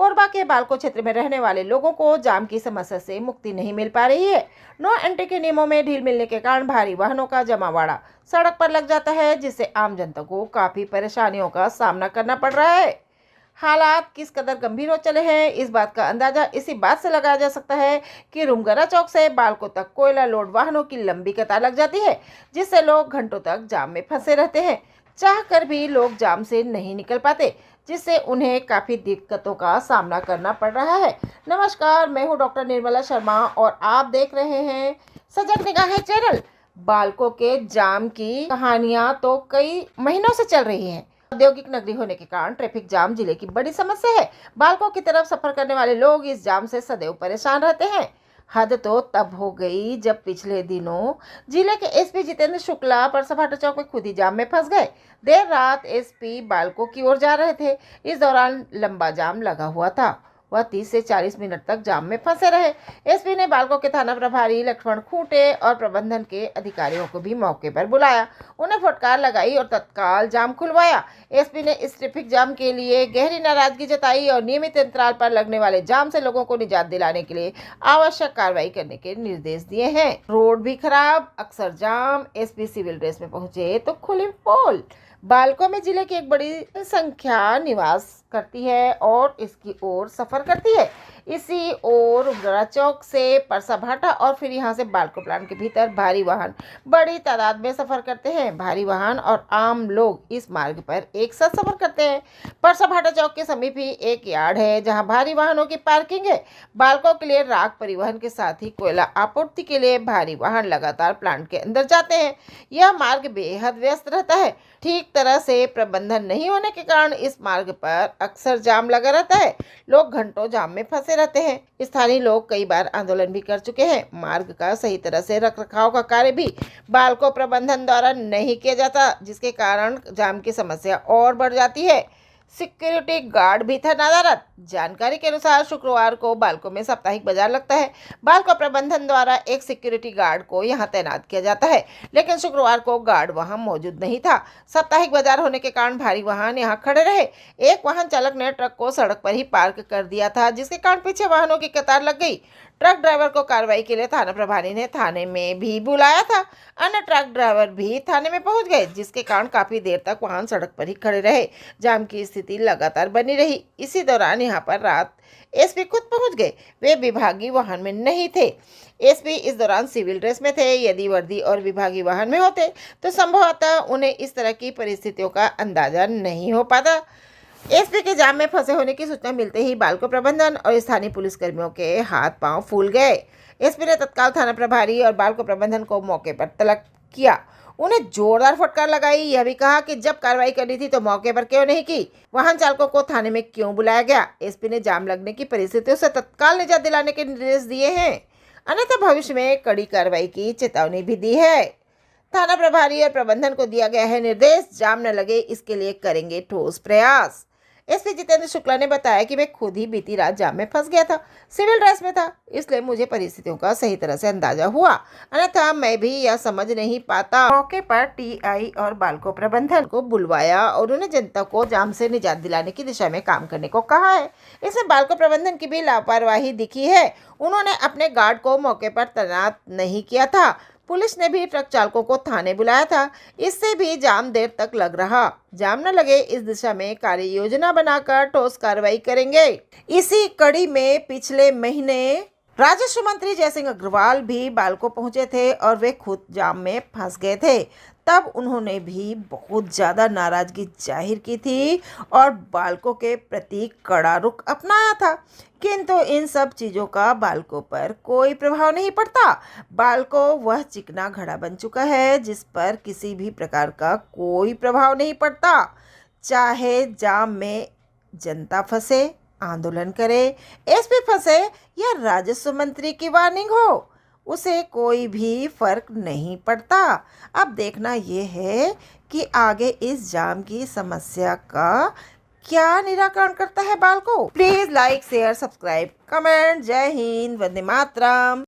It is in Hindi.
कोरबा के बालको क्षेत्र में रहने वाले लोगों को जाम की समस्या से मुक्ति नहीं मिल पा रही है। नो एंट्री के नियमों में ढील मिलने के कारण भारी वाहनों का जमावड़ा सड़क पर लग जाता है, जिससे आम जनता को काफी परेशानियों का सामना करना पड़ रहा है। हालात किस कदर गंभीर हो चले हैं, इस बात का अंदाजा इसी बात से लगाया जा सकता है कि रूमगरा चौक से बालको तक कोयला लोड वाहनों की लंबी कतार लग जाती है, जिससे लोग घंटों तक जाम में फंसे रहते हैं। चाहकर भी लोग जाम से नहीं निकल पाते, जिससे उन्हें काफ़ी दिक्कतों का सामना करना पड़ रहा है। नमस्कार, मैं हूं डॉक्टर निर्मला शर्मा और आप देख रहे हैं सजग निगाहें चैनल। बालको के जाम की कहानियां तो कई महीनों से चल रही हैं। औद्योगिक नगरी होने के कारण ट्रैफिक जाम जिले की बड़ी समस्या है। बालको की तरफ सफर करने वाले लोग इस जाम से सदैव परेशान रहते हैं। हद तो तब हो गई जब पिछले दिनों जिले के एसपी जितेंद्र शुक्ला परसभाटा चौक में खुद ही जाम में फंस गए। देर रात एसपी बालको की ओर जा रहे थे। इस दौरान लंबा जाम लगा हुआ था। वह 30 से 40 मिनट तक जाम में फंसे रहे। एसपी ने बालको के थाना प्रभारी लक्ष्मण खूंटे और प्रबंधन के अधिकारियों को भी मौके पर बुलाया, उन्हें फटकार लगाई और तत्काल जाम खुलवाया। एसपी ने इस ट्रैफिक जाम के लिए गहरी नाराजगी जताई और नियमित अंतराल पर लगने वाले जाम से लोगों को निजात दिलाने के लिए आवश्यक कार्रवाई करने के निर्देश दिए हैं। रोड भी खराब, अक्सर जाम। एसपी सिविल ड्रेस में पहुंचे तो खुली पोल। बालको में जिले की एक बड़ी संख्या निवास करती है और इसकी ओर सफर करती है। इसी ओर रूमगरा चौक से परसाभाटा और फिर यहाँ से बालको प्लांट के भीतर भारी वाहन बड़ी तादाद में सफर करते हैं। भारी वाहन और आम लोग इस मार्ग पर एक साथ सफर करते हैं। परसाभाटा चौक के समीप ही एक यार्ड है जहाँ भारी वाहनों की पार्किंग है। बालको के लिए राख परिवहन के साथ ही कोयला आपूर्ति के लिए भारी वाहन लगातार प्लांट के अंदर जाते हैं। यह मार्ग बेहद व्यस्त रहता है। ठीक तरह से प्रबंधन नहीं होने के कारण इस मार्ग पर अक्सर जाम लगा रहता है। लोग घंटों जाम में फंसे रहते हैं। स्थानीय लोग कई बार आंदोलन भी कर चुके हैं। मार्ग का सही तरह से रखरखाव का कार्य भी बालको प्रबंधन द्वारा नहीं किया जाता, जिसके कारण जाम की समस्या और बढ़ जाती है। सिक्योरिटी गार्ड भी था नदारद। जानकारी के अनुसार शुक्रवार को बालको में साप्ताहिक बाजार लगता है। बालको प्रबंधन द्वारा एक सिक्योरिटी गार्ड को यहां तैनात किया जाता है, लेकिन शुक्रवार को गार्ड वहां मौजूद नहीं था। साप्ताहिक बाजार होने के कारण भारी वाहन यहां खड़े रहे। एक वाहन चालक ने ट्रक को सड़क पर ही पार्क कर दिया था, जिसके कारण पीछे वाहनों की कतार लग गई। ट्रक ड्राइवर को कार्रवाई के लिए थाना प्रभारी ने थाने में भी बुलाया था। अन्य ट्रक ड्राइवर भी थाने में पहुंच गए, जिसके कारण काफी देर तक वाहन सड़क पर ही खड़े रहे। जाम की स्थिति लगातार बनी रही। इसी दौरान यहां पर रात एसपी खुद पहुंच गए। वे विभागीय वाहन में नहीं थे। एसपी इस दौरान सिविल ड्रेस में थे। यदि वर्दी और विभागीय वाहन में होते तो संभवतः उन्हें इस तरह की परिस्थितियों का अंदाजा नहीं हो पाता। एसपी के जाम में फंसे होने की सूचना मिलते ही बालको प्रबंधन और स्थानीय पुलिसकर्मियों के हाथ पांव फूल गए। एसपी ने तत्काल थाना प्रभारी और बालको प्रबंधन को मौके पर तलब किया, उन्हें जोरदार फटकार लगाई। यह भी कहा कि जब कार्रवाई करनी थी तो मौके पर क्यों नहीं की, वाहन चालकों को थाने में क्यों बुलाया गया। एसपी ने जाम लगने की परिस्थितियों से तत्काल निजात दिलाने के निर्देश दिए हैं, अन्यथा भविष्य में कड़ी कार्रवाई की चेतावनी भी दी है। थाना प्रभारी और प्रबंधन को दिया गया है निर्देश, जाम न लगे इसके लिए करेंगे ठोस प्रयास। एसपी जितेंद्र शुक्ला ने बताया कि मैं खुद ही बीती रात जाम में फंस गया था। सिविल ड्रेस में था, इसलिए मुझे परिस्थितियों का सही तरह से अंदाजा हुआ, अन्यथा मैं भी यह समझ नहीं पाता। मौके पर टीआई और बालको प्रबंधन को बुलवाया और उन्हें जनता को जाम से निजात दिलाने की दिशा में काम करने को कहा है। इसमें बालको प्रबंधन की भी लापरवाही दिखी है। उन्होंने अपने गार्ड को मौके पर तैनात नहीं किया था। पुलिस ने भी ट्रक चालकों को थाने बुलाया था। इससे भी जाम देर तक लग रहा। जाम न लगे इस दिशा में कार्य योजना बनाकर ठोस कार्रवाई करेंगे। इसी कड़ी में पिछले महीने राजस्व मंत्री जयसिंह अग्रवाल भी बालको पहुंचे थे और वे खुद जाम में फंस गए थे। तब उन्होंने भी बहुत ज़्यादा नाराजगी जाहिर की थी और बालको के प्रति कड़ा रुख अपनाया था, किंतु इन सब चीज़ों का बालको पर कोई प्रभाव नहीं पड़ता। बालको वह चिकना घड़ा बन चुका है जिस पर किसी भी प्रकार का कोई प्रभाव नहीं पड़ता। चाहे जाम में जनता फंसे, आंदोलन करे, एसपी फंसे या राजस्व मंत्री की वार्निंग हो, उसे कोई भी फर्क नहीं पड़ता। अब देखना यह है कि आगे इस जाम की समस्या का क्या निराकरण करता है बालको। Please like, share, subscribe, comment. जय हिंद, वंदे मातरम।